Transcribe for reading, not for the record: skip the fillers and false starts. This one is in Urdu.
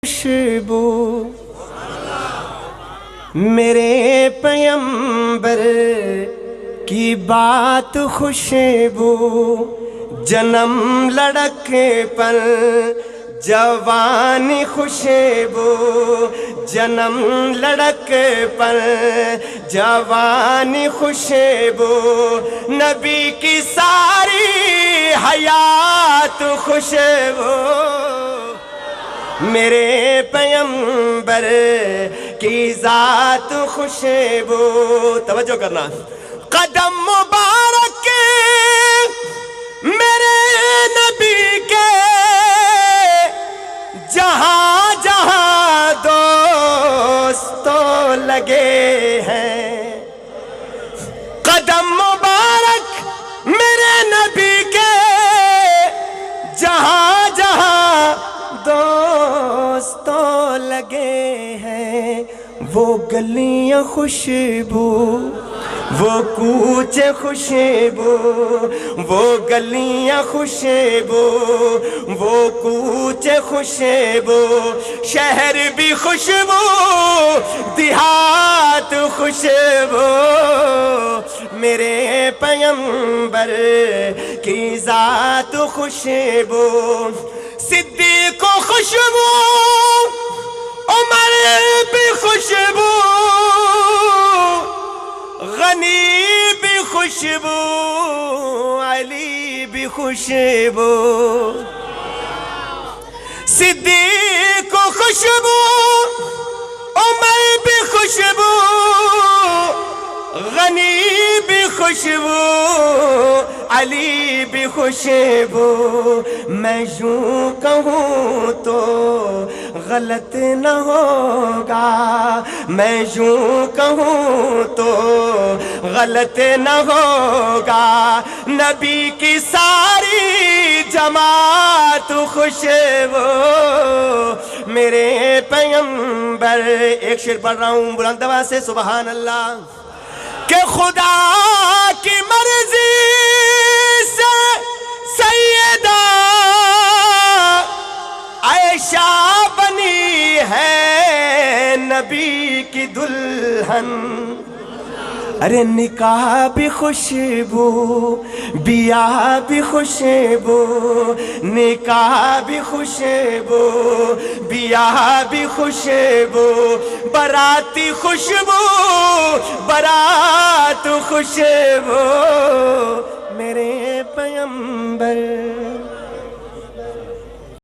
خوشبو، میرے پیغمبر کی بات خوشبو، جنم لڑکے پر جوانی خوشبو، جنم لڑکے پر جوانی خوشبو، نبی کی ساری حیات خوشبو، میرے پیغمبر کی ذات خوشبو۔ توجہ کرنا، قدم مبارک میرے نبی کے جہاں جہاں دوستوں لگے ہیں، قدم مبارک میرے نبی کے جہاں جہاں دوستوں لگے ہیں، وہ گلیاں خوشبو، وہ کوچے خوشبو، وہ گلیاں خوشبو، وہ کوچے خوشبو، شہر بھی خوشبو، دیہات خوشبو، میرے پیغمبر کی ذات خوشبو، صدیق کو خوشبو، عمر بھی خوشبو، غنی بھی خوشبو، علی بھی خوشبو، صدیق کو خوشبو، عمر بھی خوشبو، غنی بھی خوشبو، علی بھی خوشبو، میں یوں کہوں تو غلط نہ ہوگا، میں یوں کہوں تو غلط نہ ہوگا، نبی کی ساری جماعت خوشبو، میرے پیغمبر۔ ایک شعر پڑھ رہا ہوں بلند آواز سے، سبحان اللہ، کہ خدا کی مرضی سے سیدہ عائشہ بنی ہے نبی کی دلہن، ارے نکاح بھی خوشبو، بیاہ بھی خوشبو، نکاح بھی خوشبو، بیاہ بھی خوشبو، باراتی خوشبو، بارات خوشبو، میرے پیغمبر